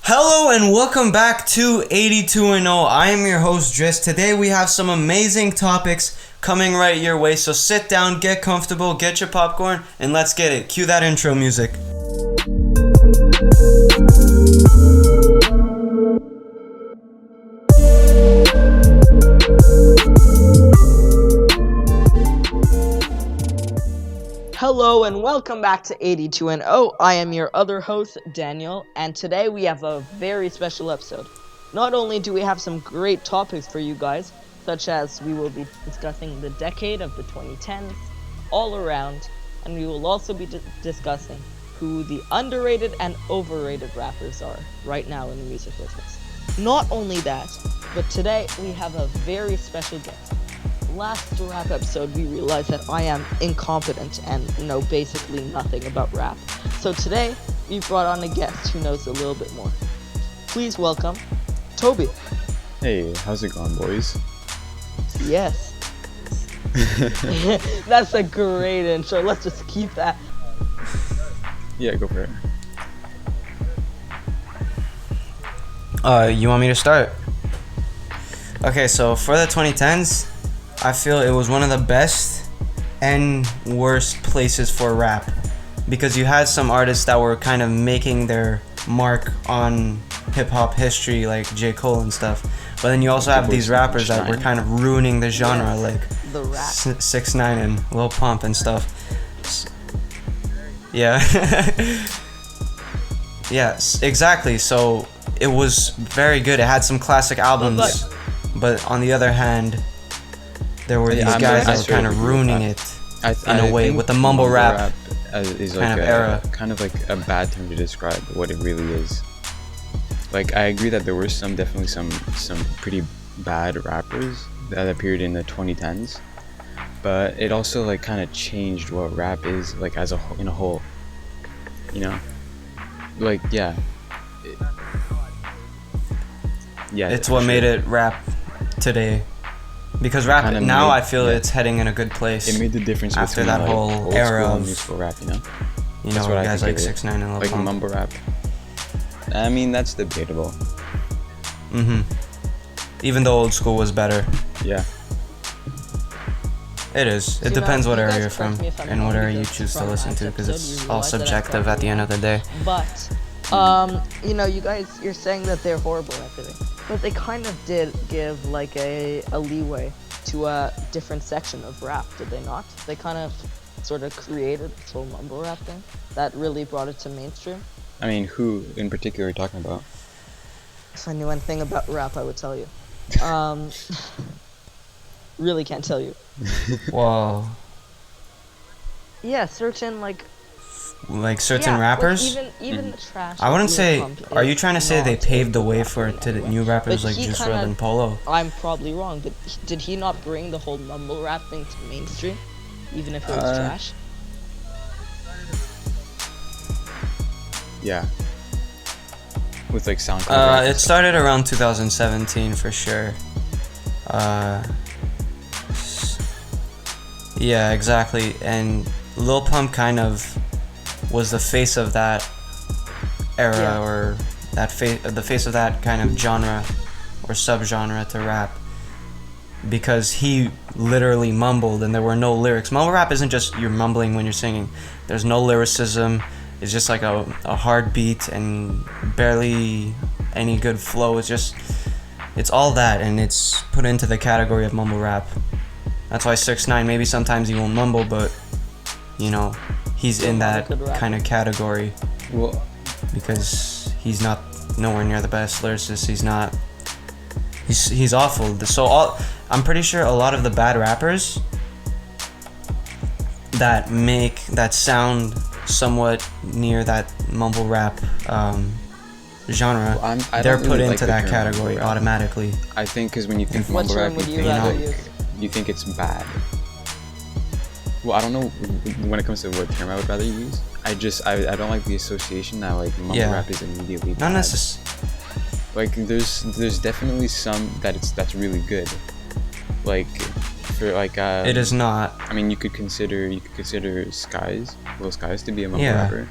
Hello and welcome back to 82 and 0. I am your host Driss. Today we have some amazing topics coming right your way. So sit down, get comfortable, get your popcorn, and let's get it. Cue that intro music. Hello and welcome back to 82 and 0. I am your other host, Daniel, and today we have a very special episode. Not only do we have some great topics for you guys, such as we will be discussing the decade of the 2010s all around, and we will also be discussing who the underrated and overrated rappers are right now in the music business. Not only that, but today we have a very special guest. Last rap episode, we realized that I am incompetent and know basically nothing about rap. So today, we brought on a guest who knows a little bit more. Please welcome Toby. Hey, how's it going, boys? Yes. That's a great intro. Let's just keep that. Yeah, go for it. You want me to start? Okay, so for the 2010s, I feel it was one of the best and worst places for rap because you had some artists that were kind of making their mark on hip-hop history like J. Cole and stuff, but then you also have these rappers that were kind of ruining the genre, like the rap. 6ix9ine and Lil Pump and stuff. Yeah. Yes, exactly. So it was very good. It had some classic albums, but on the other hand, there were these guys that were kind of ruining it in a way with the mumble rap is kind like of era. Kind of like a bad term to describe what it really is. Like, I agree that there were definitely some pretty bad rappers that appeared in the 2010s, but it also like kind of changed what rap is like as in a whole. You know, like it's what made it rap today. Because rap now, I feel it's heading in a good place. It made the difference after between that whole old era school of and new school rap, you know. That's what guys like 6ix9ine and Lil like Pump. mumble rap. I mean, that's debatable. Even though old school was better. Yeah. It is. It depends what area you're from and what area you choose to listen to, because it's all subjective at the end of the day. But, you guys, you're saying that they're horrible and everything, but they kind of did give like a leeway to a different section of rap, did they not? They kind of sort of created this whole mumble rap thing that really brought it to mainstream. I mean, who in particular are you talking about? If I knew anything about rap, I would tell you. Really can't tell you. Well, yeah, certain certain rappers. Like even the trash. I wouldn't say. Are you trying to say they paved the way for to the new rappers like Juice WRLD and Polo? I'm probably wrong, but did he not bring the whole mumble rap thing to mainstream, even if it was trash? Yeah. With like SoundCloud. It started around 2017 for sure. Yeah, exactly. And Lil Pump kind of was the face of that era, or the face of that kind of genre or subgenre to rap, because he literally mumbled and there were no lyrics. Mumble rap isn't just you're mumbling when you're singing. There's no lyricism. It's just like a hard beat and barely any good flow. It's all that, and it's put into the category of mumble rap. That's why 6ix9ine, maybe sometimes he won't mumble, but he's in that kind of category. Well, because he's not nowhere near the best lyricist. He's awful. So I'm pretty sure a lot of the bad rappers that sound somewhat near that mumble rap genre, they're put into that category automatically. I think because when you think mumble rap, you think it's bad. Well, I don't know when it comes to what term I would rather use. I don't like the association that like mumble rap is immediately bad. Not necessarily. Like there's definitely some that's really good. Like for like it is not. I mean, you could consider Lil Skies to be a mumble rapper.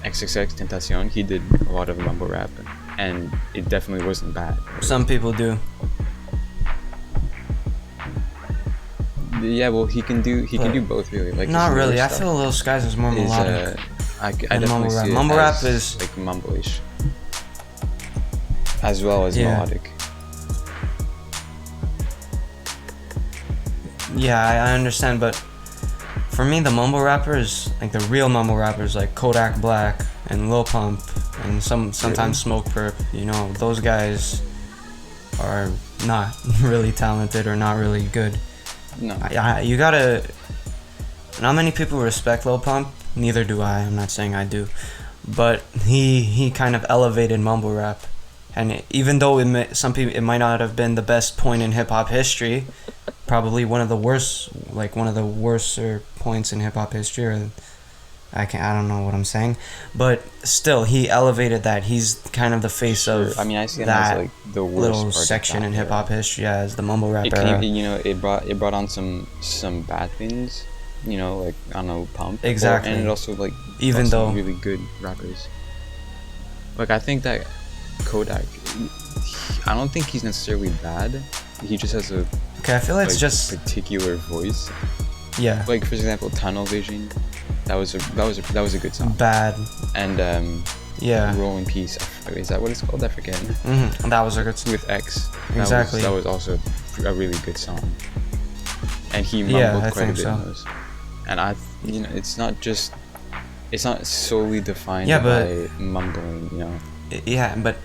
XXX Tentacion, he did a lot of mumble rap, and it definitely wasn't bad. Some people do. Yeah, well, he can do both really. Like Not his really. newer I stuff feel Lil Skies is more is, melodic. I than definitely mumble rap. see it Mumble rap as, is like mumble-ish, as well as Yeah. melodic. Yeah, I understand, but for me, the mumble rappers, like the real mumble rappers, like Kodak Black and Lil Pump, and sometimes Smoke Perp, you know, those guys are not really talented or not really good. No. You gotta. Not many people respect Lil Pump. Neither do I. I'm not saying I do, but he kind of elevated mumble rap, and even though it might not have been the best point in hip hop history, probably one of the worser points in hip hop history. Or I don't know what I'm saying, but still he elevated that. He's kind of the face Sure. of I mean, I see him that as like the worst little part of section that in hip hop era. history, yeah, as the mumble rap It era. came, it brought on some bad things, like I don't know, Pump. Exactly. And it also like Even brought some though- really good rappers. Like I think that Kodak, I don't think he's necessarily bad. He just has a Okay, I feel it's like, just particular voice. yeah, Like for example, Tunnel Vision. That was a good song. bad. And Yeah. Rolling Peace. Is that what it's called? I forget. That was a good. With X. Exactly. That was also a really good song. And he Yeah, mumbled I quite a think bit so. in those. And it's not solely defined Yeah, by mumbling, Yeah, but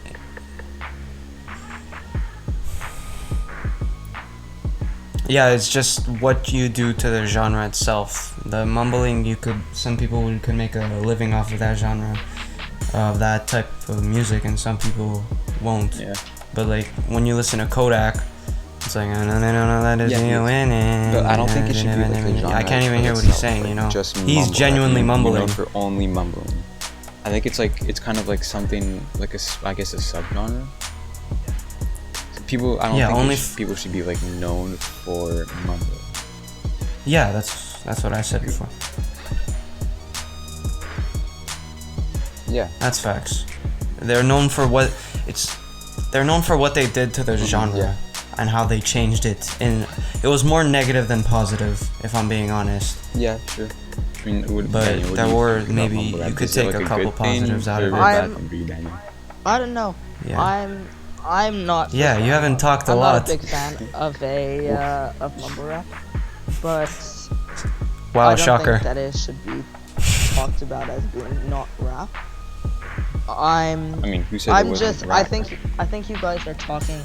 yeah, it's just what you do to the genre itself. The mumbling, some people could make a living off of that genre, of that type of music, and some people won't. Yeah. But like when you listen to Kodak, it's like no, that is Yeah, you winning. But I don't think it should be like a genre. I can't even of hear what he's itself, saying. like, just He's mumble, genuinely like, mumbling. Known for only mumbling. I think it's kind of like something like I guess a subgenre. People, I don't Yeah, think only people should be like known for mumbling. Yeah, that's what I said before. Yeah. That's facts. They're known for what they did to their genre yeah. and how they changed it. And it was more negative than positive, if I'm being honest. Yeah, sure. I mean, But Daniel, what there do you were think about maybe mumble rap? you could Is it, take like, a couple good thing positives out or of a it. bad thing for you, Daniel? I don't know. Yeah. I'm not. Yeah, you haven't talked a I'm lot. not a big fan of mumble rap, but Wow, I don't shocker. think that it should be talked about as being not rap. I mean, who said it I'm wasn't just. rap? I think you guys are talking,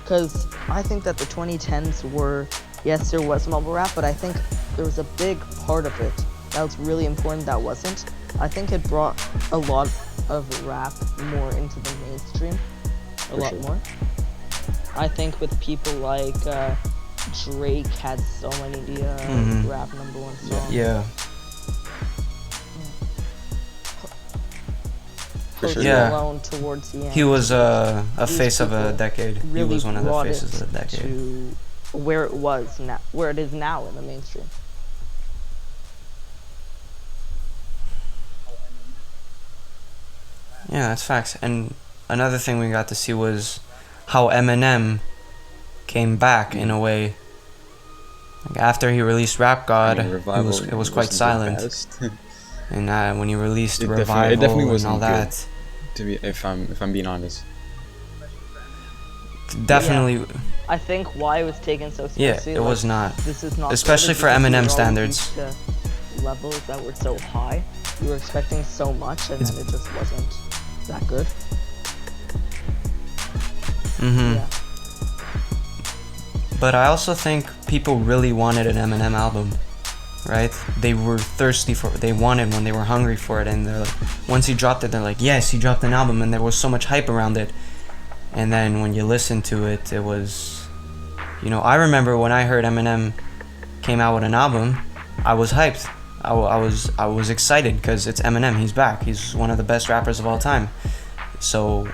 because I think that the 2010s were, yes, there was mumble rap, but I think there was a big part of it that was really important that wasn't. I think it brought a lot of rap more into the mainstream, a lot sure. more. I think with people like Drake had so many rap #1 songs. Yeah. Post sure. Yeah. Malone towards the end. He was a These face of a people decade. He really was one of the brought faces it of the decade. to where it was now, where it is now in the mainstream. Yeah, that's facts. And another thing we got to see was how Eminem came back in a way. Like after he released Rap God, I mean, Revival it was quite wasn't the silent. best. And when he released It Revival definitely and wasn't all good. that, To be, if I'm being honest. definitely, I think why it was taken so yeah, seriously. it was not. This is not. Especially good, for because we Eminem were all standards. used to levels that were so high. You were expecting so much, and then it just wasn't that good. Mm-hmm. Yeah. But I also think people really wanted an Eminem album, right? They were thirsty for it. They wanted one. They were hungry for it. And they're like, once he dropped it, they're like, yes, he dropped an album. And there was so much hype around it. And then when you listen to it, it was, I remember when I heard Eminem came out with an album, I was hyped. I was excited because it's Eminem. He's back. He's one of the best rappers of all time. So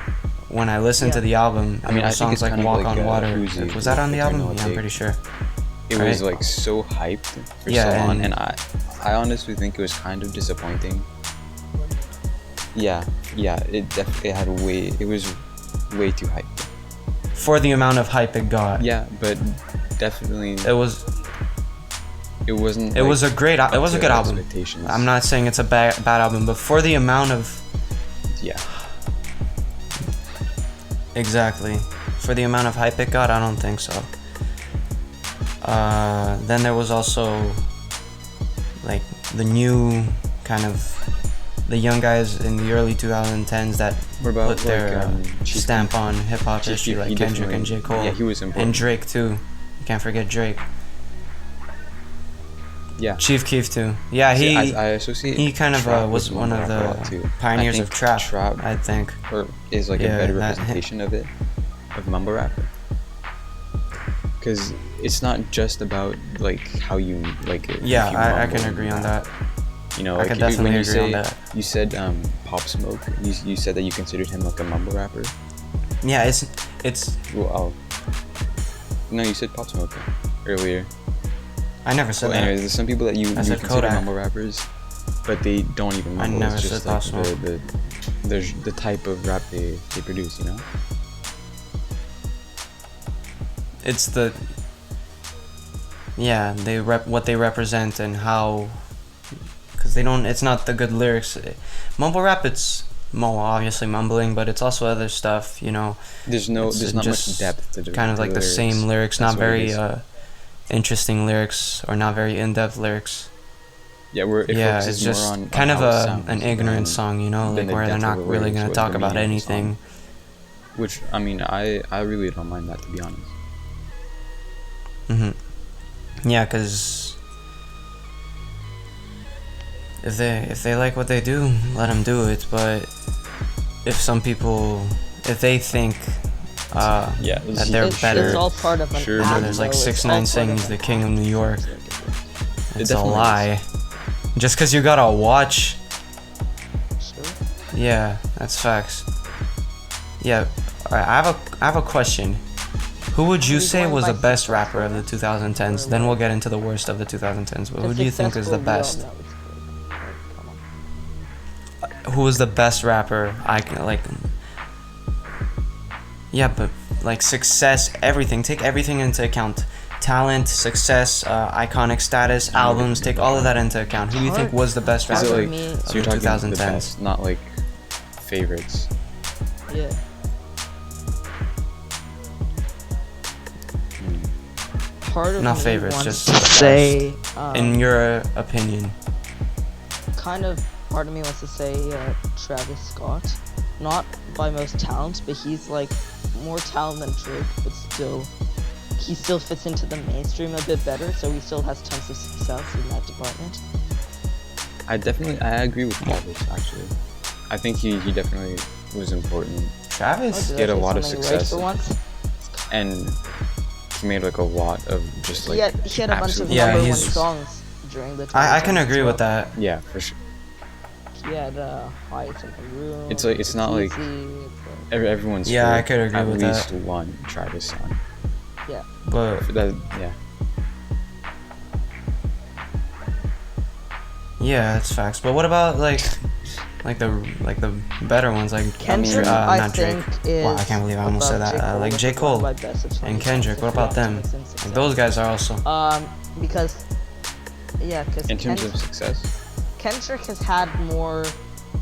when I listened to the album, I mean, I think songs it's like kind of Walk like, on Water. Uzi Was that on the with album? Techno Yeah, I'm Take. pretty sure. It was Right? like so hyped for Yeah, so long, and- and I honestly think it was kind of disappointing. Yeah, it had it was way too hyped. For the amount of hype it got. Yeah, but definitely It was it wasn't. it was a great it was a good album. Expectations. I'm not saying it's a bad album, but for the amount of Yeah. exactly for the amount of hype it got, I don't think so. Then there was also like the new kind of the young guys in the early 2010s that What about put their Chief stamp on hip hop Chief history, Keef, like he Kendrick and definitely- J. Cole. Yeah, he was important. And Drake too. You can't forget Drake. Yeah. Chief Keef too. Yeah, See, he I associate. he kind of trap was with one of mumble rap a lot, the too. pioneers I of think trap, I think. or is like Yeah, a better that- representation of it, of mumble rap. Because it's not just about like how you like. If Yeah, you I mumble can agree on that. You know, I like could when definitely you agree say, on that. You said Pop Smoke. You said that you considered him like a mumble rapper. Yeah, it's Well, no, you said Pop Smoke earlier. I never said Well, that. anyways, there's some people that you I said consider Kodak. mumble rappers, but they don't even I mumble. never It's said just Pop like Smoke. there's the type of rap they produce, you know? It's the yeah, they what they represent and how, because they don't, it's not the good lyrics. Mumble rap, it's more obviously mumbling, but it's also other stuff, you know. There's not much just depth to the kind of to like the lyrics. same lyrics, That's not what it very is. interesting lyrics or not very in-depth lyrics. Yeah, it Yeah, focuses it's just more on kind of how it sounds an ignorant than- song, you know, than like the where they're depth of not the really lyrics, gonna what talk the about meaning of the song. anything. Which I mean, I really don't mind that, to be honest. Yeah, cause if they like what they do, let them do it. But if some people, if they think Yeah, that they're better, It's all part of an Sure, you know, act, there's like though. It's 6ix9ine all part saying of he's an the king of act. New York. It's a definitely is. lie. Just cause you gotta watch. Sure. Yeah, that's facts. Yeah, alright, I have a question. Who would you Are we say going was by the best successful rapper of the 2010s? Then we'll get into the worst of the 2010s. But who do you think is the best? Successful, we all know it's great. Come on. Who was the best rapper? I can like. Yeah, but like success, everything. Take everything into account. Talent, success, iconic status, albums. Take all of that into account. Who do you think was the best Is rapper it Hard like for me- of so you're the talking the 2010s? best, not like favorites? Yeah. Part of Not me favorites, wants just to the say, In your opinion, kind of part of me wants to say Travis Scott, not by most talent, but he's like more talent than Drake, but still, he still fits into the mainstream a bit better, so he still has tons of success in that department. I agree with Travis, actually. I think he definitely was important, Travis. Did He had I a say lot of something success. Right for once? and he made like a lot of just like He had a bunch of absolute- Yeah, number one he's- songs during the. I can 2010s agree as with well. that. Yeah, for sure. He had Highs in the Room. It's like- it's not like- Easy, it's Everyone's Yeah, I heard could agree at with least that. one Travis song. But Yeah. yeah, that's facts. But what about like the better ones like Kendrick, not I Drake. think is. Wow, I can't believe I almost said above that. Like which J. is one of Cole my best of and 2010s, Kendrick. What about them? since Like, those guys are also. Because because In terms of success, Kendrick has had more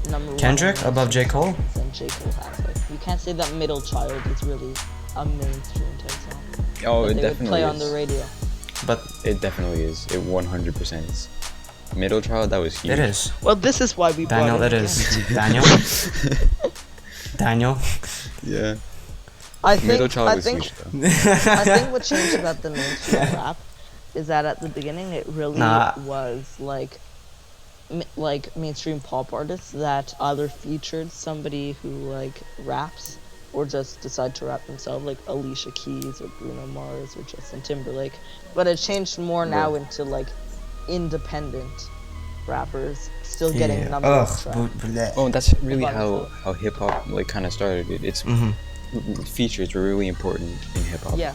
number Kendrick one above J. Cole? than J. Cole has. Like, you can't say that Middle Child is really a mainstream type song. oh, that it they would definitely play is. on the radio. But It definitely is. It 100% is. Middle Child, that was huge. it is. Well, this is why we Daniel, brought it in is. Kendrick. Daniel. Yeah. I think, Middle Child I was think, huge though. I think what changed about the mainstream rap is that at the beginning it really Nah. was like mainstream pop artists that either featured somebody who like raps or just decide to rap themselves, like Alicia Keys or Bruno Mars or Justin Timberlake. But it changed more now into like independent rappers still getting Yeah. number one Ugh. track. bleh. Oh, that's really About how itself. hip hop like kind of started. It's Mhm. features were really important in hip hop. Yeah,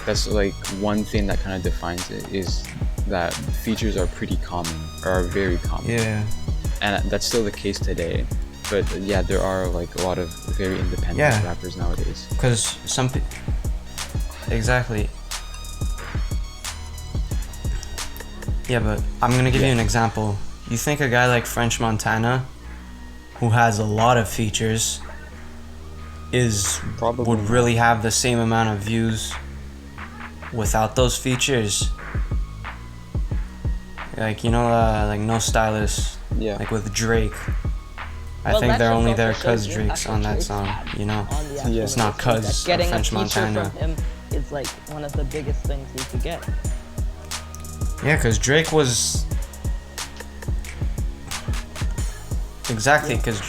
That's like one thing that kind of defines it is that features are pretty common or are very common. Yeah. And that's still the case today. but yeah, there are like a lot of very independent Yeah. rappers nowadays. Because exactly. Yeah, but I'm gonna give you an example. You think a guy like French Montana, who has a lot of features, Probably would not. really have the same amount of views without those features? Like, you know, like No Stylist, Yeah. like with Drake. I Well, think that they're just only also there shows because you Drake's how on that Drake's song, had you know? on the actual Yeah. It's not release, that 'cause getting of French a feature Montana. from him is like one of the biggest things you could get. Yeah, because Drake was... Exactly, because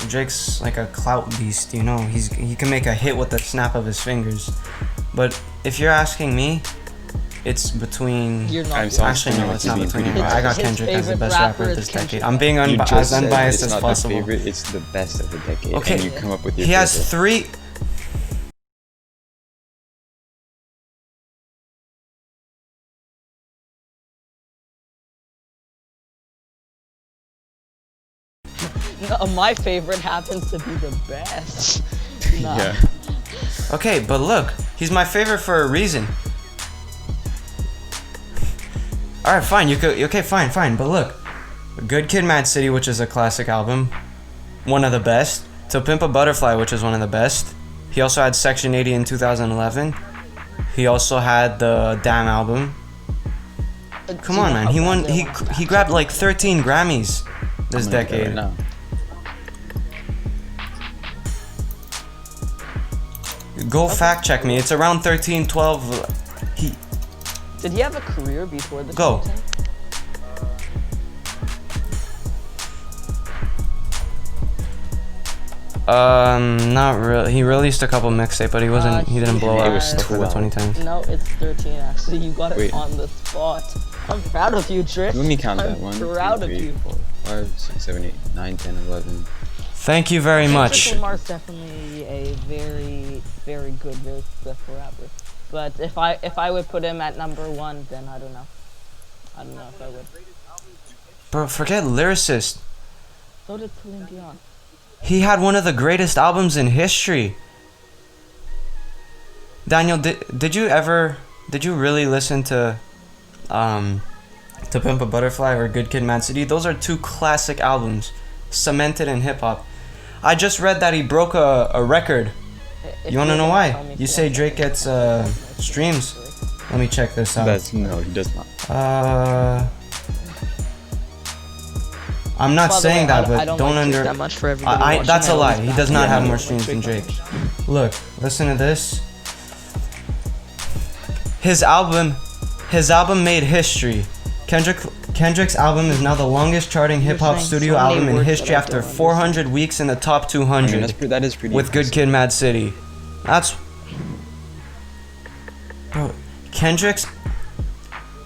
Drake's like a clout beast, you know? He can make a hit with the snap of his fingers. But if you're asking me, it's between... You're not. I'm sorry. Actually, no, it's not Being between. pretty I got biased. Kendrick as the His best favorite rapper rapper of is this decade. Kendrick. I'm being You as just said unbiased it's as not possible. the favorite, it's the best of the decade. Okay. And you come up with your He has favorite. 3... No, my favorite happens to be the best. Nah. Yeah. Okay, but look, he's my favorite for a reason. Alright, fine, you could... Okay, fine, but look. Good Kid, Mad City, which is a classic album. One of the best. To Pimp a Butterfly, which is one of the best. He also had Section 80 in 2011. He also had the Damn album. Come on, man. He grabbed like 13 Grammys this I'm gonna look at it decade. right now. Go fact check me. It's around 13, 12. Did he have a career before the Go. 2010? Not really. He released a couple mixtape, but he wasn't. He didn't blow It up was before the 12. 2010s. No, it's 13 actually. You got it Wait. on the spot. I'm proud of you, Trish. Let me count I'm that. 1, 2, proud of 3, you. 4, 5, 6, 7, 8, 9, 10, 11. Thank you very much. Kendrick Lamar's definitely a very, very good, very successful rapper. But if I would put him at number 1, then I don't know. I don't know if I would. Bro, forget lyricist. So did Celine Dion. He had one of the greatest albums in history. Daniel, did you really listen to Pimp a Butterfly or Good Kid, Mad City? Those are 2 classic albums, cemented in hip hop. I just read that he broke a record. If You wanna you're know gonna why? tell me You to, say I'm Drake gonna- gets streams. Let me check this out. No, he does not. I'm not By the saying way, that, I but don't don't like Drake under. that much for everybody watching. That's a I lie. always He does back not him. have I more don't streams like than Drake. much. Look, listen to this. His album made history. Kendrick's album is now the longest charting hip hop saying studio so many album in words history that I don't after 400 weeks in the top I 200 mean, that is pretty with Good impressive. Kid, Mad City. That's... Bro, Kendrick's...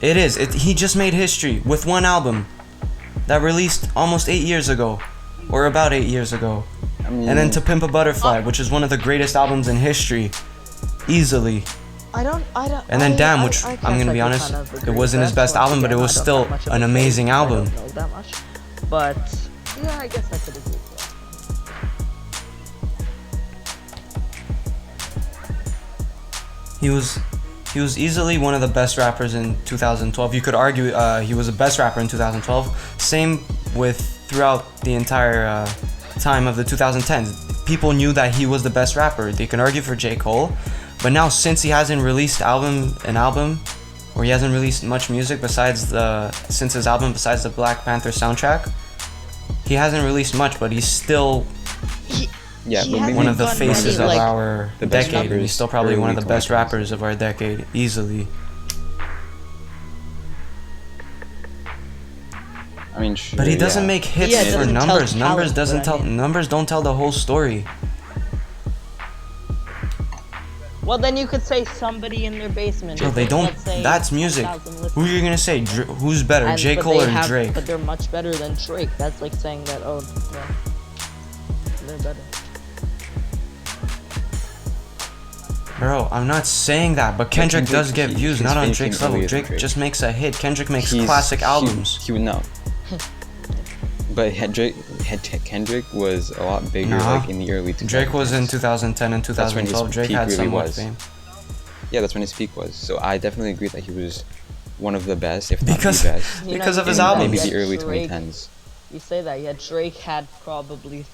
It is. He just made history with one album that released almost 8 years ago. Or about 8 years ago. I mean, And then To Pimp a Butterfly, which is one of the greatest albums in history. Easily. I don't. And then Damn, which I I'm guess gonna I be could honest, kind of it agree wasn't with his that. best Once album, but it again, was I don't still have much of an a amazing taste. I album. don't know that much, but yeah, I guess I could agree with that. He was easily one of the best rappers in 2012. You could argue he was the best rapper in 2012. Same with throughout the entire time of the 2010s. People knew that he was the best rapper. They can argue for J. Cole, but now since he hasn't released an album, or he hasn't released much music since his album besides the Black Panther soundtrack, he hasn't released much, but he's still yeah, he but hasn't maybe one of the done faces many, of like, our the best decade, and he's rappers still probably one of the early best 2010s. rappers of our decade, easily. I mean, sure, But he doesn't yeah. make hits Yeah, it for doesn't tell numbers. talent, Numbers doesn't but I tell. mean- Numbers don't tell the whole story. Well, then you could say somebody in their basement. Bro, they don't. Let's say That's music. 10,000 listeners. Who are you gonna say? Who's better, And- J. but Cole they or have- Drake? But they're much better than Drake. That's like saying that, oh, yeah, they're better. Bro, I'm not saying that, but Kendrick Kendrick, does get he- views, he's not on finishing Drake's level. earlier than Drake Drake. just makes a hit. Kendrick makes He's- classic albums. He would know. But Kendrick was a lot bigger, Nah. like in the early 2010s. Drake was in 2010 and That's when his 2012. Drake peak had really somewhat was. fame. Yeah, that's when his peak was. So I definitely agree that he was one of the best, if not Because- the best. You know, Because you of his say that, albums. Maybe yet the early Drake- 2010s. You say that, yeah. Drake had probably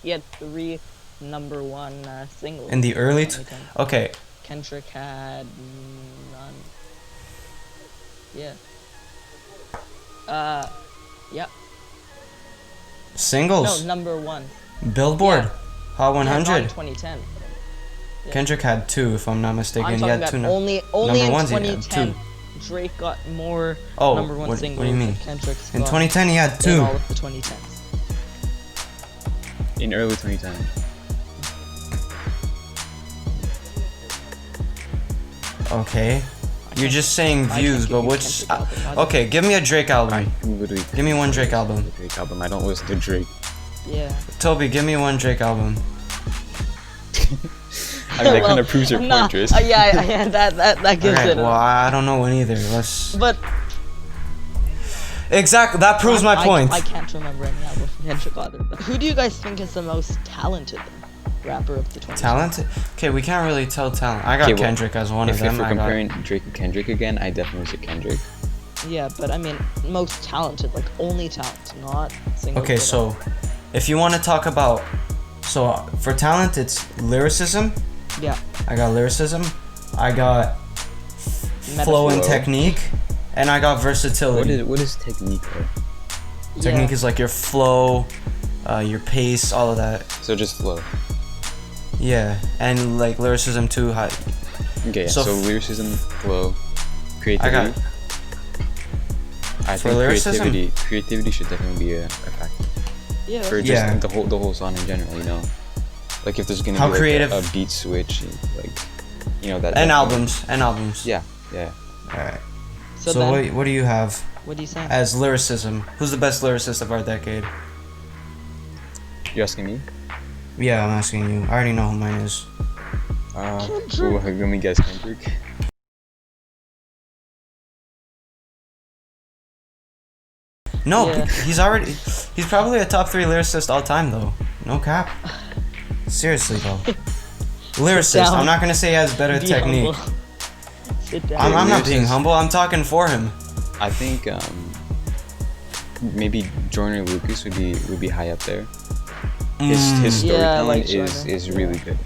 he had 3 #1 singles In the early 2010. Okay, Kendrick had none. Yeah. Yeah. singles. No, #1. Billboard, Hot Yeah, not in 100. 2010. Yeah. Kendrick had 2, if I'm not mistaken. I'm He talking had about 2. only number in ones he had 2010. 2. Drake got more Oh, #1 what do singles you mean? than Kendrick's In got 2010, he had in 2. all of the 2010s. In early 2010. Okay. You're just saying I views, can't but give you which? Kendrick album. Okay, give me a Drake album. I can literally. Give me one Drake album. Drake album. I don't listen to Drake. Yeah. Toby, give me one Drake album. I mean, that Well, kind of proves your nah, point, Tris. yeah, that gives Okay, it. well, I don't know one either. Let's. But Exactly, that proves my point. I can't remember any album from Kendrick either. But who do you guys think is the most talented rapper of the 20s? Talented? Okay, we can't really tell talent. I got Okay, well, Kendrick as one of If them. we're I got. comparing Drake and Kendrick again, I definitely say Kendrick. Yeah, but I mean, most talented, like only talent, not single. Okay, so if you want to talk about, so for talent, it's lyricism. yeah, I got lyricism. I got flow and Flow. technique, and I got versatility. What is technique though? Technique yeah. is like your flow, your pace, all of that. So just flow. Yeah, and like lyricism too. How, Okay, So so, f- lyricism, flow, I creativity. got I For think lyricism? creativity should definitely be a factor yeah, for just Yeah. the whole song in general. You know, like if there's gonna How be like creative- a beat switch, like you know that. and that- albums. Yeah. All right. So, So then, what do you have what do you say? as lyricism? Who's the best lyricist of our decade? You're asking me? Yeah, I'm asking you. I already know who mine is. Kendrick. Ooh, let me guess, Kendrick. No, Yeah. he's probably a top 3 lyricist all time though. No cap. Seriously though. Lyricist. down. I'm not gonna say he has better Be technique. humble. Sit down. I'm not being Lyricist. humble. I'm talking for him. I think maybe Joyner Lucas would be high up there. His Yeah, I storytelling like is Joyner. really good.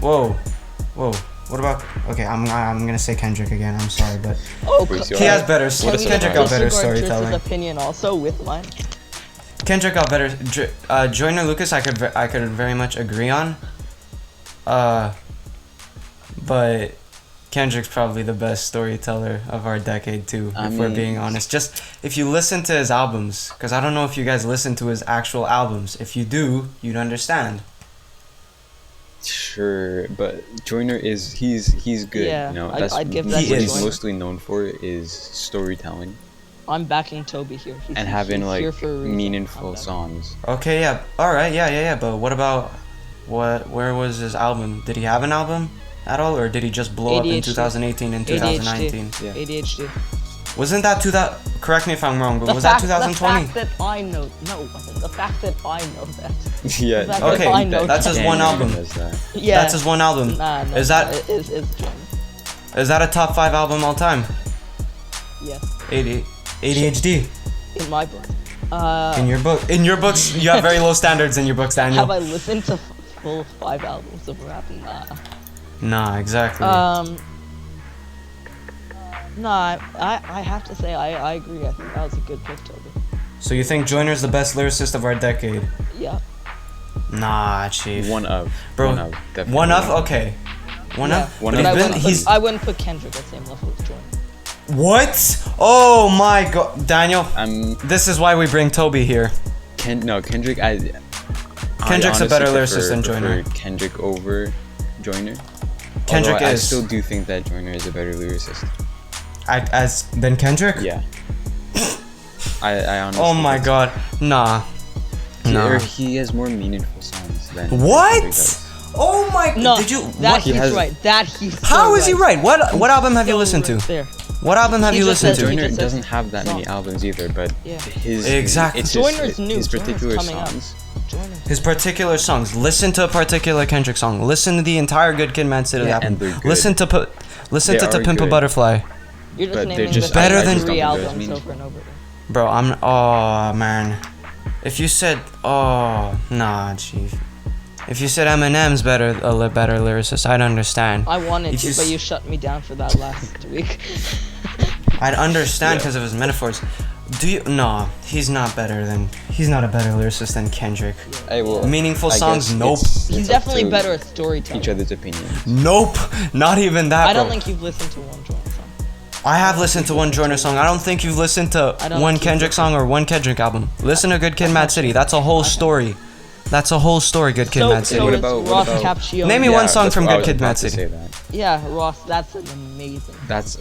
Whoa. What about? Okay, I'm gonna say Kendrick again. I'm sorry, but Oh, Wait, so he has I- better. What a Kendrick got surprise. better disregard Tris's storytelling. opinion also with mine. Kendrick got better. Joyner Lucas, I could very much agree on. But Kendrick's probably the best storyteller of our decade too. I If we're mean- being honest, just if you listen to his albums, because I don't know if you guys listen to his actual albums. If you do, you'd understand. Sure, but Joyner he's good. Yeah, you know, I'd give that what to he's Joyner. mostly known for is storytelling I'm backing Toby here. and having he's like here for a reason. meaningful I'm backing- songs. Okay, yeah, all right, yeah. But what about where was his album? Did he have an album at all, or did he just blow up in ADHD. 2018 and 2019? Yeah. ADHD. Wasn't that 2000? Correct me if I'm wrong, but was that 2020? The fact that I know, no, it wasn't. The fact that I know that. Yeah, Fact Okay, that I know that's his that. one album. Does that. Yeah. That's his one album. Nah, no, Is that is Joyner. is that a top 5 album all time? Yes, ADHD. in my book. In your books, you have very low standards in your books, Daniel. Have I listened to full 5 albums of rap? Nah. Nah, exactly. Nah, I have to say I agree. I think that was a good pick, Toby. So you think Joyner's the best lyricist of our decade? Yeah. Nah, chief. One of. Bro, One of. Definitely One of? Okay. One Yeah. of? One But of. I He's been, wouldn't, he's, I wouldn't put Kendrick at the same level with Joyner. what? Oh my god. Daniel, I'm this is why we bring Toby here. Kendrick. Kendrick's a honestly better lyricist than prefer Joyner. Kendrick over Joyner. Kendrick Although I is. still do think that Joyner is a better lyricist. Than Kendrick? Yeah. I honestly. Oh my think god. Nah. so. Nah. He has more meaningful songs than Kendrick What? does. Oh my. No, Did you? that What? He he's has- right. That he's. How so is he right? What album have you listened to? There. What album have He you just listened says- he to? Joyner just says doesn't have that many songs. albums either, but Yeah. his Exactly. it's Joyner's new. his Joyner's particular coming up. songs. Joyner. His particular songs. Listen to a particular Kendrick song. Listen to the entire Good Kid, Mad City Yeah, album. and they're good. Listen to They To are Pimp a good. Butterfly. You're just But they're naming just- the I- I same just three don't think those albums mean- over and over again. Bro, oh man. If you said, oh, nah, chief. If you said Eminem's better lyricist, I'd understand. I wanted If to, you but s- you shut me down for that last week. I'd understand Yeah. because of his metaphors. Do you? No, he's not better than. He's not a better lyricist than Kendrick. Hey, well, Meaningful I songs? guess Nope. it's He's up definitely to better at storytelling. Each other's opinions. Nope. Not even that. I don't bro. think you've listened to one Joyner song. I have listened to one Joyner song. I don't think you've listened to I don't one think you've Kendrick song or one Kendrick album. Listen to Good Kid, That's Mad not City. true. That's a whole I have. story. That's a whole story. Good Kid, So, Mad so City. What is about- Ross what about- Capchione. Name me one song that's from what I Good was Kid, about Mad to City. say that. Yeah, Ross, that's an amazing. That's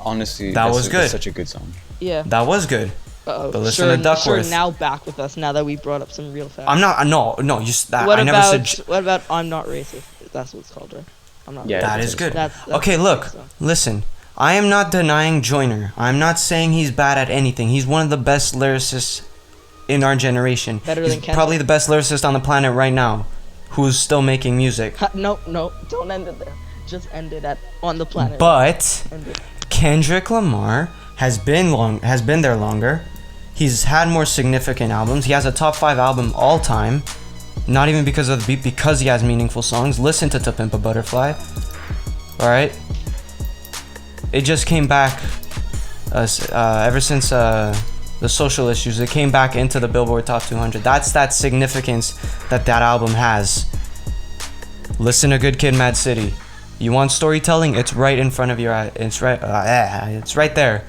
honestly That that's was a- good. that's such a good song. Yeah. That was good. Uh-oh. But listen sure, to Duckworth. Sure, now back with us. Now that we brought up some real facts. I'm not. No. You. What I never about said. what about I'm Not Racist? That's what it's called, right? I'm not. Yeah, racist. That that's is a good. song. That's Okay, a look. good song. Listen. I am not denying Joyner. I'm not saying he's bad at anything. He's one of the best lyricists in our generation. Better He's than Kendrick? probably the best lyricist on the planet right now, who's still making music. No, don't end it there. Just end it at on the planet. But End it. Kendrick Lamar has been there longer. He's had more significant albums. He has a top 5 album all time. Not even because of the beat, because he has meaningful songs. Listen to Pimp a Butterfly. All right. It just came back. Ever since the social issues, it came back into the Billboard Top 200. That's that significance that album has. Listen to Good Kid, Mad City. You want storytelling? It's right in front of your eye. It's right. It's right there.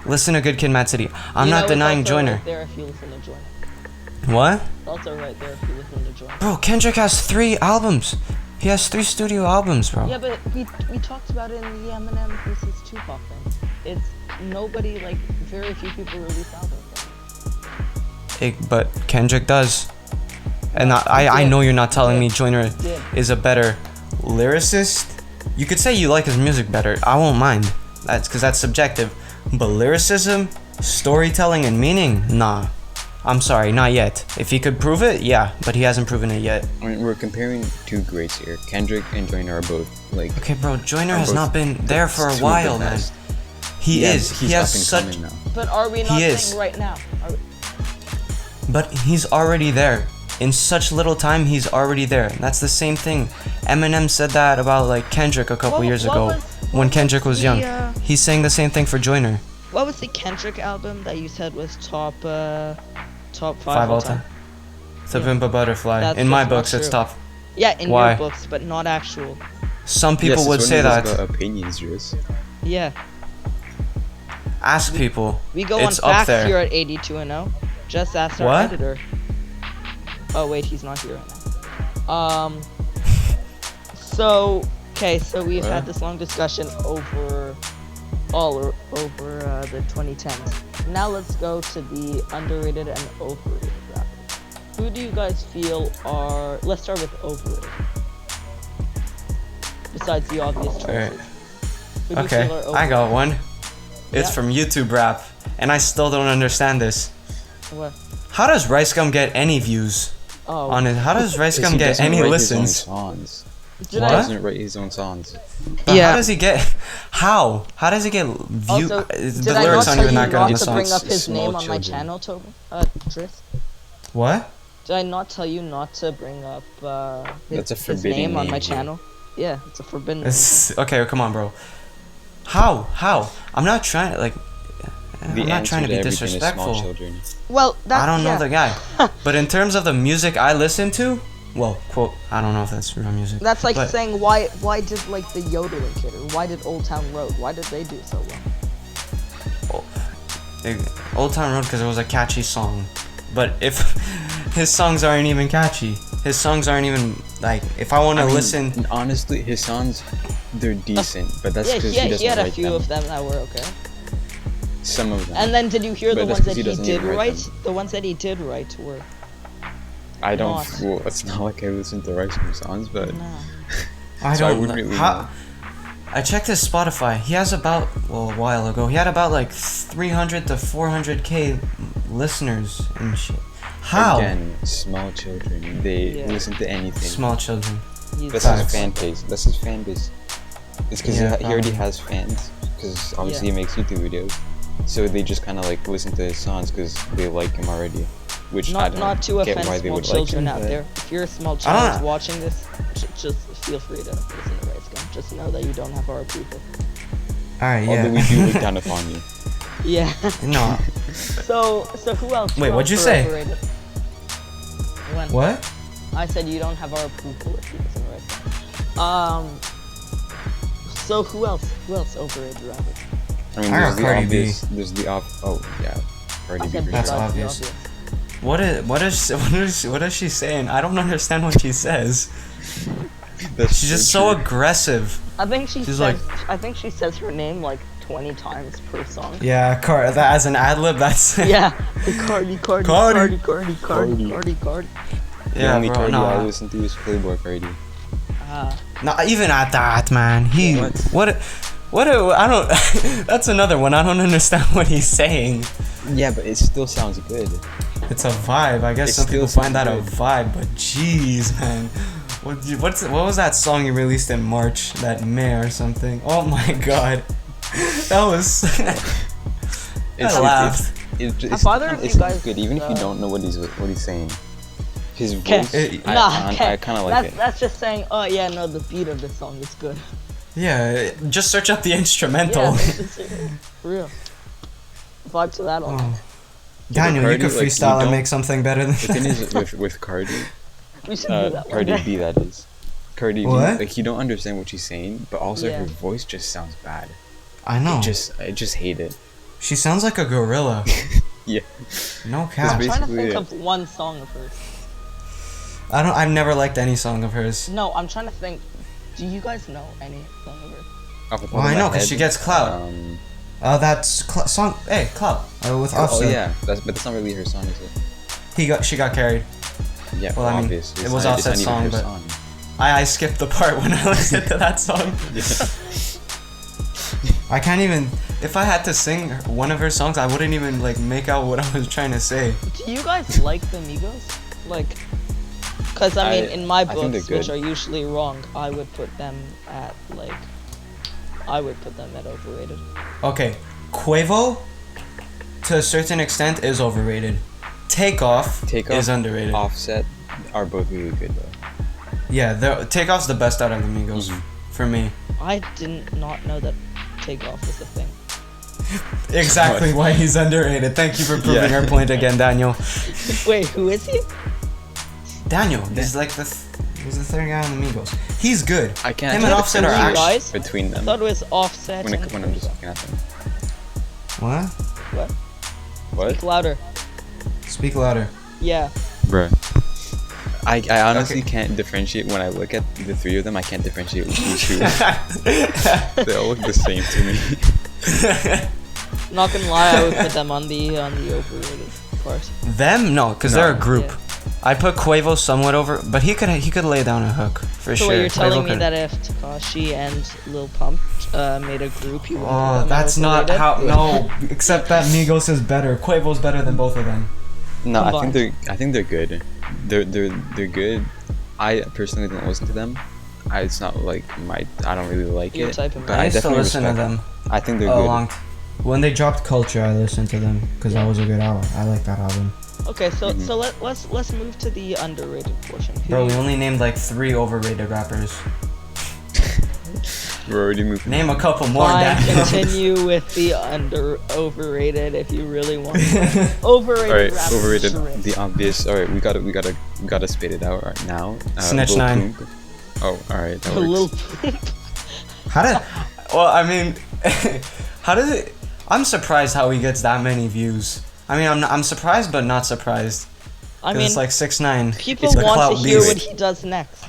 Listen to Good Kid, Mad City. I'm You know, not it's denying also Joyner. Right there if you listen to Joyner. What? It's also right there if you listen to Joyner. Bro, Kendrick has 3 albums. He has 3 studio albums, bro. Yeah, but we talked about it in the Eminem versus Tupac thing. It's nobody, like, very few people release albums. But Kendrick does. And I did. know you're not telling me Did. Joyner Did. is a better lyricist. You could say you like his music better. I won't mind. That's because that's subjective. But lyricism, storytelling, and meaning, nah. I'm sorry, not yet. If he could prove it, yeah, but he hasn't proven it yet. I mean, we're comparing two greats here. Kendrick and Joyner are both like. Okay, bro, Joyner are has both not been there for a two of the while, man. best. He Yeah, is. He's He has up and such. coming now. But are we not He is. saying right now? But he's already there. In such little time, he's already there. That's the same thing. Eminem said that about like Kendrick a couple years ago when Kendrick was young. He's saying the same thing for Joyner. What was the Kendrick album that you said was top 5 5 all all time. time? To Pimp a Butterfly. That's In my just not books, it's true. top. Yeah, in Why? your books, but not actual. Some people Yes, would it's say one of that. those opinions, Jules. Yeah, Ask people. we go It's on up facts there. here at 82 and 0. Just ask our What? editor. Oh wait, he's not here right now. So we've had this long discussion over the 2010s. Now let's go to the underrated and overrated rappers. Who do you guys feel are? Let's start with overrated. Besides the obvious choices. Alright. Who do you Okay, feel are I overrated? got one. It's Yeah. from YouTube Rap, and I still don't understand this. What? How does Rice Gum get any views Oh. on it? How does Rice Because Gum he get doesn't any write listens? His own songs. Did What? He I? doesn't write his own songs. But Yeah. How does he get? How? How does he get view? Also, The did I not lyrics tell aren't you even that good on not the to bring songs. up his Small name on my children. channel, Toby? Tris? What? Did I not tell you not to bring up That's a his forbidden name on name, my dude. channel? Yeah, it's a forbidden name. It's, okay, come on, bro. How? How? I'm not trying like. The I'm not answer trying to be everything is small disrespectful. children. Well, that's I don't know yeah. the guy, but in terms of the music I listen to, well, quote, I don't know if that's real music. That's like but- saying why did like the Yodeling Kid or why did Old Town Road? Why did they do so well? Old Town Road because it was a catchy song, but if his songs aren't even catchy, his songs aren't even like. If I want to I mean, listen, honestly, his songs, they're decent, but that's Yeah, because he he had doesn't a write few them. of them that were okay. Some of them. And then did you hear the But ones that's that 'cause he he doesn't did even write write? them. The ones that he did write were I don't. not. Well, it's not like I listen to Rice Gum songs, but no. I so I don't wouldn't know. really How, know. I checked his Spotify. He has about, well, a while ago, he had about like 300 to 400k listeners and shit. How? Again, small children. They Yeah. listen to anything. Small children. That's Facts. his fan base. That's his fan base. It's because Yeah, he already probably. has fans. Because obviously Yeah. he makes YouTube videos. So they just kind of like listen to his songs because they like him already. Which I don't Not to get offend why they small would children like him, out but- there. If you're a small I child don't- watching this, just feel free to listen to Rice Gum. Just know that you don't have our approval. Alright, Although we yeah. do look down upon you. Yeah. No. So who else? Wait, who what'd else you for say? overrated? When? What? I said you don't have our approval if you listen to Rice Gum. So who else? Who else overrated rappers? I mean, I there's got the Cardi B. obvious. There's the oh yeah, Cardi I B. said for That's sure. besides the obvious. What is she saying? I don't understand what she says. That's She's just so true. aggressive. I think she She's says. like- I think she says her name like 20 times per song. Yeah, that as an ad lib, that's Yeah. Cardi. Cardi. The Yeah, only bro, Cardi no. I listen to is Playboy Cardi. Not even at that, man. What? I don't. That's another one. I don't understand what he's saying. Yeah, but it still sounds good. It's a vibe. I guess It some people still find that a sounds good. vibe, but jeez, man. What was that song you released in March? That May or something? Oh my god. That was. I laughed. Have either of it you sounds guys, good, even if you don't know what he's saying. His Okay. voice, Okay. I kind of like it. That's just saying. Oh yeah, no, the beat of the song is good. Yeah, just search up the Yeah, instrumental. it's real. Vibe to that all. Oh. Daniel, Cardi, you could like, you freestyle and don't- make something better than The thing that. is with Cardi, We should do that one Cardi day. B that is. Cardi B, What? like you don't understand what she's saying, but also Yeah. her voice just sounds bad. I know. I just hate it. She sounds like a gorilla. Yeah. No I'm cap. trying to basically think it. of one song of hers. I've never liked any song of hers. No, I'm trying to think. Do you guys know any song of hers? Off the top Well, of I my know, 'cause head, she gets clout. That's song. Hey, Clout. With Oh Offset. yeah, but that's not really her song, is it? She got carried. Yeah, Well, I mean, obviously. it It's was not- it's Offset's not even song, her but- song. I skipped the part when I listened to that song. I can't even. If I had to sing one of her songs, I wouldn't even like make out what I was trying to say. Do you guys like the Migos? Like, cause I mean, in my I think books, they're which good. are usually wrong, I would put them at like, I would put them at overrated. Okay, Quavo, to a certain extent, is overrated. Takeoff is underrated. Offset are both really good though. Yeah, Takeoff's the best out of the Migos for me. I did not know that Takeoff was a thing. Exactly why he's underrated. Thank you for proving Yeah. our point again, Daniel. Wait, who is he? Daniel, this is like he's the third guy on the Migos. He's good. I can't Him tell and the Offset are difference actually. guys? between I them thought it was Offset. when, and when I'm just looking at them. What? What? What? Speak louder. Speak louder. Yeah. Bruh. I honestly Okay. can't differentiate when I look at the three of them. I can't differentiate who's who. They all look the same to me. Not gonna lie, I would put them on the overrated part. Them? No, because they're a No. group. Yeah. I put Quavo somewhat over, but he could lay down a hook for So sure. what you're telling Quavo me could- that if Takashi and Lil Pump made a group, you would put Oh, them that's not overrated? how. No, except that Migos is better. Quavo's better than both of them. No, Combined. I think they're good. They're good. I personally don't listen to them. It's not like I don't really like Your it. type of but I I used to definitely listen to respect them I think they're a good. long. When they dropped Culture, I listened to them because that was a good album. I like that album. Okay, so Mhm. so let's move to the underrated portion. Who Bro, do we you- only named like 3 overrated rappers. We're already moving. Name a couple more, Fine, Daniel. continue with the overrated if you really want. Overrated. All right, rappers, overrated. sure. The obvious. All right, we gotta spit it out right now. Snitch Lil 9. Pump. Oh, all right, that A little. works. How did? Well, I mean, how does it? I'm surprised how he gets that many views. I mean, I'm surprised, but not surprised. I 'Cause mean, it's like 6ix9ine. people It's the want clout to hear beast. what he does next.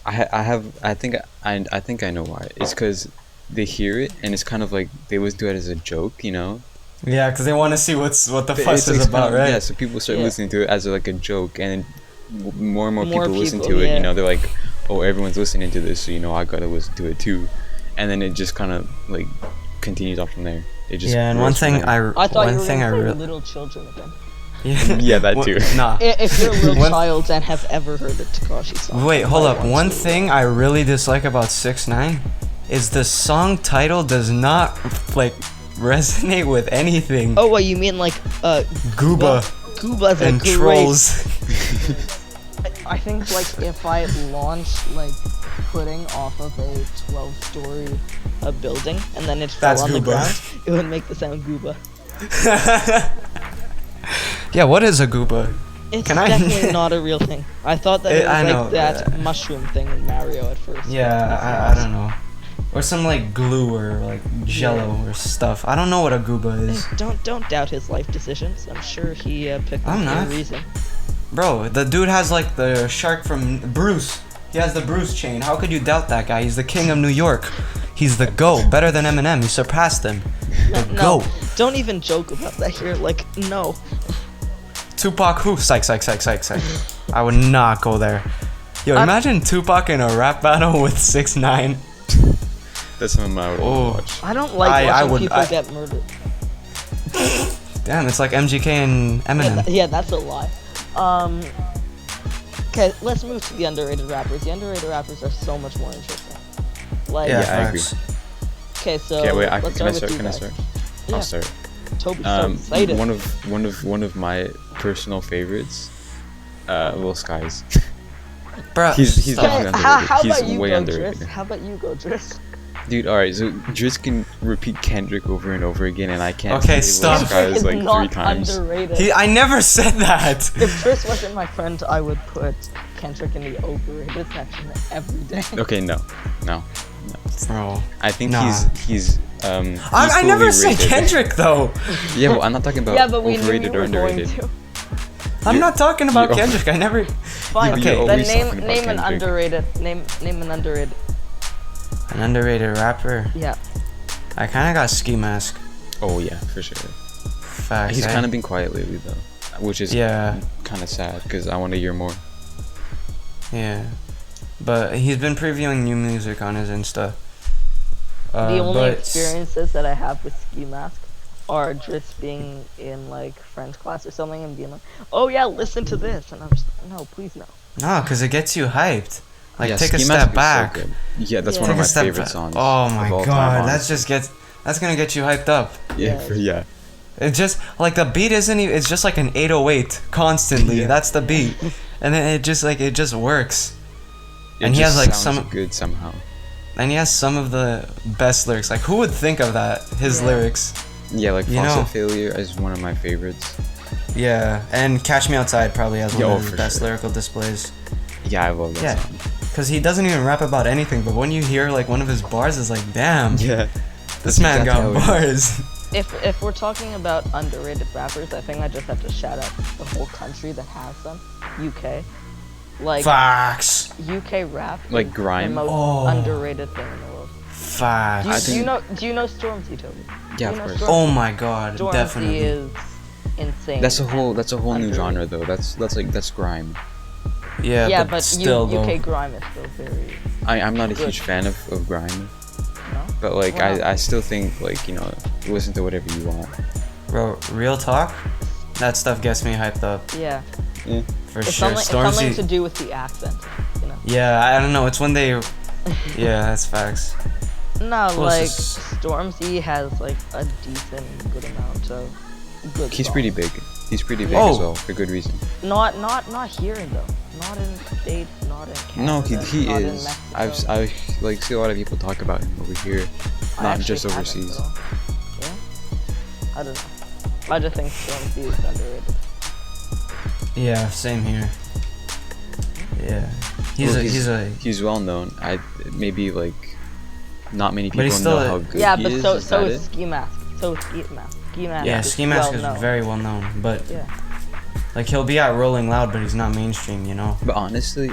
I think I know why. It's because they hear it and it's kind of like they always do it as a joke, you know. Yeah, because they want to see what the fuss It's is about, kind of- right? Yeah, so people start Yeah. listening to it as like a joke, and more and more More people listen people, to it. yeah. You know, they're like, oh, everyone's listening to this, so you know, I gotta listen to it too. and then it just kind of like continues off from there. It just Yeah, and grows one from thing there. I thought one you were thing I gonna say really Little Children again. Yeah, that too. Nah. If you're a little One- child and have ever heard a Tekashi song, Wait, you hold might up. want One to- thing I really dislike about 6ix9ine is the song title does not like resonate with anything. Oh, what you mean like Gooba Gooba's a and great. trolls. I think like if I launched like pudding off of a 12-story building and then it fell That's on the Gooba. ground, it would make the sound Gooba. Yeah, what is a gooba? It's Can I- definitely not a real thing. I thought that it was I like know, that yeah. mushroom thing in Mario at first. Yeah, I don't know. Or some like glue or like jello or stuff. I don't know what a gooba is. Don't doubt his life decisions. I'm sure he picked I'm them for a not. reason. Bro, the dude has like the shark from Bruce. He has the Bruce chain. How could you doubt that guy? He's the king of New York. He's the GOAT. Better than Eminem. He surpassed him. The No, GOAT. don't even joke about that here. Like, no. Tupac who? Psych, psych, psych, psych, psych. I would not go there. Yo, I'm- imagine Tupac in a rap battle with 6ix9ine. That's something I would Oh. watch. I don't like I watching would- people I- get murdered. Damn, it's like MGK and Yeah, Eminem. yeah, that's a lie. Okay, let's move to the underrated rappers. The underrated rappers are so much more interesting. Like, Yeah, Yeah, I agree. facts. okay, so Okay, wait. let's Can I start with start? you Can I guys. start? Yeah. I'll start. Toby's so excited. One of my personal favorites, Lil Skies. Bruh, He's stop. definitely Okay, underrated. how He's about you way go, underrated. Driss? How about you go, Driss? Dude, alright, so Driss can repeat Kendrick over and over again, and I can't Okay, say stop. Lil Skies Is like not 3 times. underrated. I never said that. If Driss wasn't my friend, I would put Kendrick in the overrated section every day. Okay, no. Bro. I think Nah. he's I never equally said rated. Kendrick though. Yeah, well, I'm not talking about Yeah, but we knew you overrated or were going underrated. to. I'm not talking about You're- Kendrick. I never. Fine. Okay. You're Then always name talking about name an Kendrick. underrated name an underrated. An underrated rapper. Yeah. I kind of got Ski Mask. Oh yeah, for sure. Facts. He's eh? kind of been quiet lately though, which is Yeah. kind of sad because I want to hear more. Yeah. But he's been previewing new music on his Insta. The only but experiences that I have with Ski Mask are just being in like French class or something and being like, "Oh yeah, listen to this," and I'm just like, "No, please no." No, because it gets you hyped. Like, Yeah, take a Ski Mask step is so back. good. Yeah, that's Yeah. one of Take my a step favorite back. songs. Oh my of all god, time, that's gonna get you hyped up. yeah, Yeah. It just like the beat isn't even. It's just like an 808 constantly. Yeah. That's the beat, and then it just works. It And he has, just like, sounds some- good somehow. And he has some of the best lyrics. Like, who would think of that? His Yeah. lyrics. Yeah, like You Faucet know- Failure is one of my favorites. Yeah, and Catch Me Outside probably has one Yeah, of his for best sure. lyrical displays. Yeah, I love that Yeah. song. Cause he doesn't even rap about anything, but when you hear like one of his bars, it's like, damn, Yeah, this man exactly got how it bars. If we're talking about underrated rappers, I think I just have to shout out the whole country that has them. UK. Like Facts. UK rap. Like is grime? The most Oh. underrated thing in the world. Facts. Do you, I do you think- know Stormzy, Toby? Yeah, Do you of know course. Stormzy? Oh my god, Stormzy definitely. is insane. That's a whole new underrated. genre though. That's grime. Yeah, Yeah, but, but still though. UK grime is still very I'm not a Good. huge fan of grime, no. but like Wow. I still think like listen to whatever you want. Bro, real talk, that stuff gets me hyped up Yeah. Yeah. for It's sure. something to Stormzy. do with the accent, you know. Yeah, I don't know. It's when they. Yeah, that's facts. No, Who else like is- Stormzy has like a decent good amount of good. He's songs. pretty big. He's pretty big Oh. as well for good reason. Not here though. Not in the States. Not in Canada. No, he not is. In I like see a lot of people talk about him over here, I not actually just haven't, overseas. though. Yeah. I don't know. I just think Stormzy is underrated. Yeah, same here. Yeah, Well, he's well known. Maybe like not many But people he's still know a- how good Yeah, he but is. so is so that is it? Ski Mask. So is Ski Mask. Ski Mask. yeah. is Ski Mask well is known. very well known, but Yeah. like he'll be at Rolling Loud, but he's not mainstream, you know. But honestly,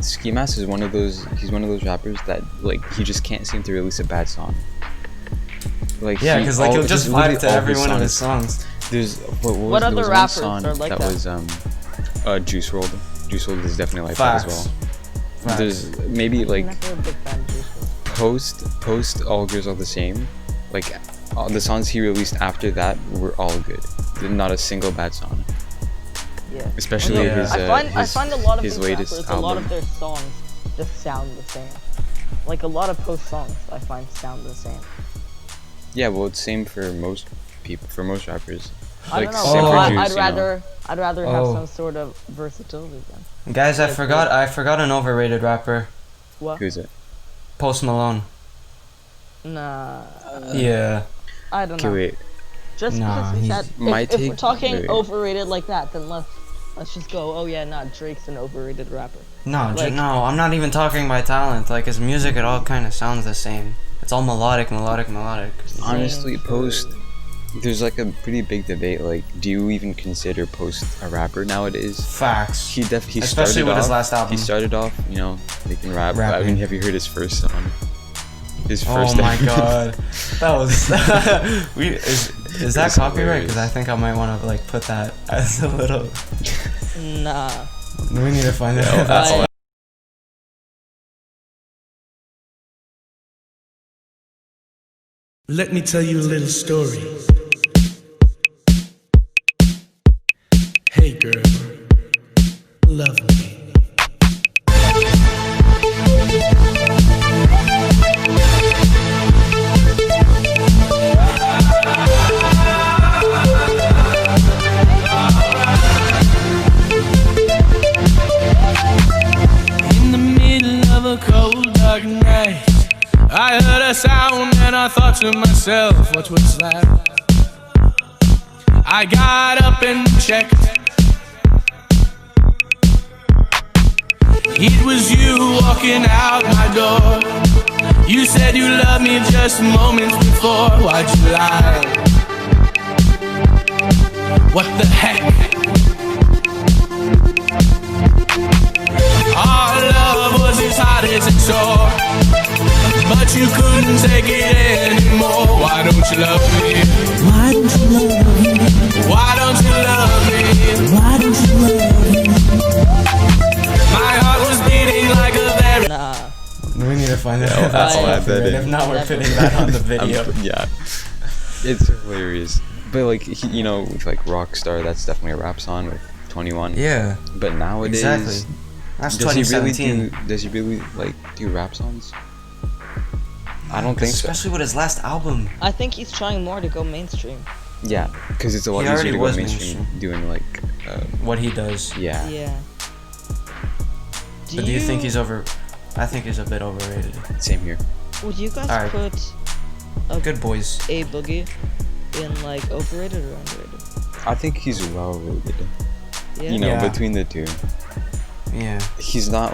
Ski Mask is one of those. He's one of those rappers that like he just can't seem to release a bad song. Like Yeah, because like he'll just literally vibe to all every one of his songs- songs. There's what was, What there other was one rappers song are like that that? was Juice WRLD. Juice WRLD is definitely like Facts. that as well. Facts. There's maybe like I'm never a big fan of Juice WRLD. post All Girls Are the Same, like all the songs he released after that were all good. There's not a single bad song. Yeah. Especially Yeah. his, I find a lot of his these latest rappers, album. a lot of their songs just sound the same. Like a lot of post songs, I find sound the same. Yeah, well, it's same for most people, for most rappers. I Like don't know. same Oh. for I'd Juice, you know. rather have Oh. some sort of versatility then. Guys, I Yeah, forgot an overrated rapper. What? Who's it? Post Malone. Nah, Yeah. I don't Okay, know. wait. Just Nah, because he he's- said, My if we're take- talking wait. overrated like that, then let's just go. Oh yeah, nah, Drake's an overrated rapper. No, Like- no, I'm not even talking by talent. Like his music, it all kind of sounds the same. It's all melodic. Honestly, Same. Post, there's like a pretty big debate. Like, do you even consider Post a rapper nowadays? Facts. He Especially started with off, his last album. He started off, you know, making rap. I Rapping. mean, have you heard his first song? His Oh first. my god, that was. Is that was copyright? Because I hilarious. think I might want to like put that as a little. Nah. We need to find that. Yeah, that's all. Let me tell you a little story. Hey girl, love me. In the middle of a cold dark night, I heard a sound and I thought to myself, what was that? I got up and checked. It was you walking out my door. You said you loved me just moments before. Why'd you lie? What the heck? Our love was as hot as it soar, but you couldn't take it anymore. Why don't you love me? Why don't you love me? Why don't you love me? Why don't you love me? My heart was beating like a very Nah. We need to find that. Yeah, That's I'll all add that in. If not, we're Never. putting that on the video. Yeah, it's hilarious. But like, you know, with like Rockstar, that's definitely a rap song with 21. Yeah, But nowadays, exactly. That's does he really 2017. does he really like do rap songs? I don't think so. Especially with his last album. I think he's trying more to go mainstream. Yeah, because it's a lot He easier already to go was mainstream doing like, What he does. yeah. Yeah. But do you think he's over? I think he's a bit overrated. Same here. Would you guys Alright. put Good boys. A Boogie in like overrated or underrated? I think he's well rated. Yeah. You know, Yeah. between the two, Yeah. he's not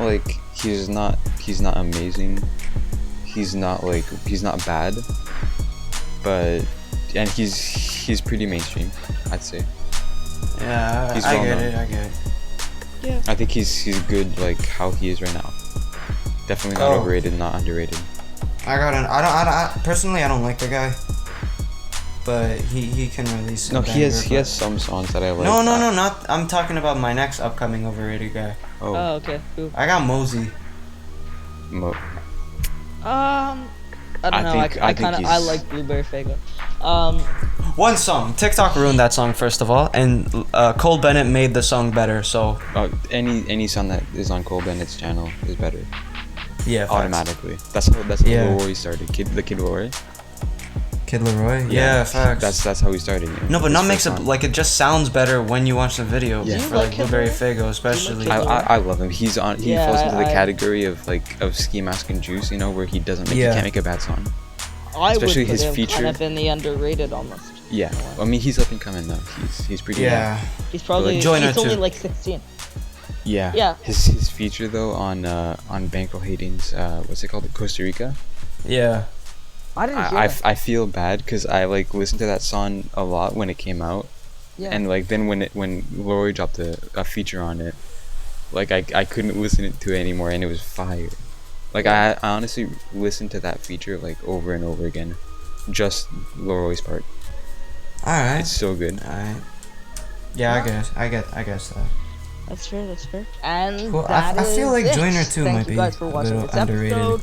amazing. He's not bad, but and he's pretty mainstream, I'd say. Yeah, He's I well get known. it. I get it. Yeah. I think he's good like how he is right now. Definitely not Oh. overrated, not underrated. I personally, I don't like the guy. But he can release some No, he has banger, some songs that I like. No, not. I'm talking about my next upcoming overrated guy. Oh, Oh, okay. Who? I got Mosey. I don't know. think I kind of I he's- like Blueberry Faygo. One song. TikTok ruined that song first of all, and Cole Bennett made the song better. So any song that is on Cole Bennett's channel is better yeah, facts. automatically. That's how Yeah. Leroy started. The Kid Leroy. Kid Leroy. Yeah, facts. That's how he started. You know, No, but his not first makes it song. like it just sounds better when you watch the video. Yeah. Do you For like like Kid Blueberry Leroy? Faygo, especially. Kid Leroy? I love him. He Yeah, falls into the I- category of Ski Mask and Juice, you know, where he Yeah. can't make a bad song. I Especially would put his him feature. kind of in the underrated almost. Yeah, I mean he's up and coming though. He's pretty. Yeah. He's probably Joyner he's only too. like 16. Yeah. Yeah. His feature though on Bankroll Hayden's what's it called, Costa Rica. Yeah. I didn't hear it. I feel bad because I like listened to that song a lot when it came out, Yeah. and like then when Lori dropped a feature on it, like I couldn't listen to it anymore, and it was fire. Like I honestly listened to that feature like over and over again, just Leroy's part. All right. It's so good. All right. Yeah, I guess that. That's fair. And Well, that I feel is like it. Joyner too Thank might you be guys for a watching little this underrated. episode.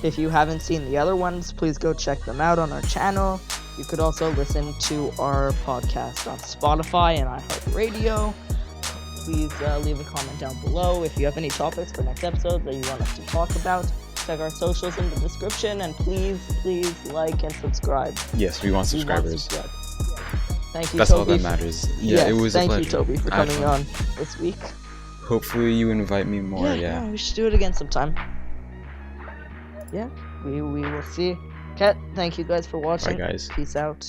If you haven't seen the other ones, please go check them out on our channel. You could also listen to our podcast on Spotify and iHeartRadio. Please leave a comment down below if you have any topics for next episode that you want us to talk about. Check our socials in the description, and please like and subscribe. Yes, we want subscribers. subscribe. Thank you, That's Toby. all that matters. Yeah, Yes, it was a thank pleasure. you, Toby, for I had coming fun. on this week. Hopefully you invite me more. Yeah. We should do it again sometime. Yeah, we will see. Okay, thank you guys for watching. Bye, guys. Peace out.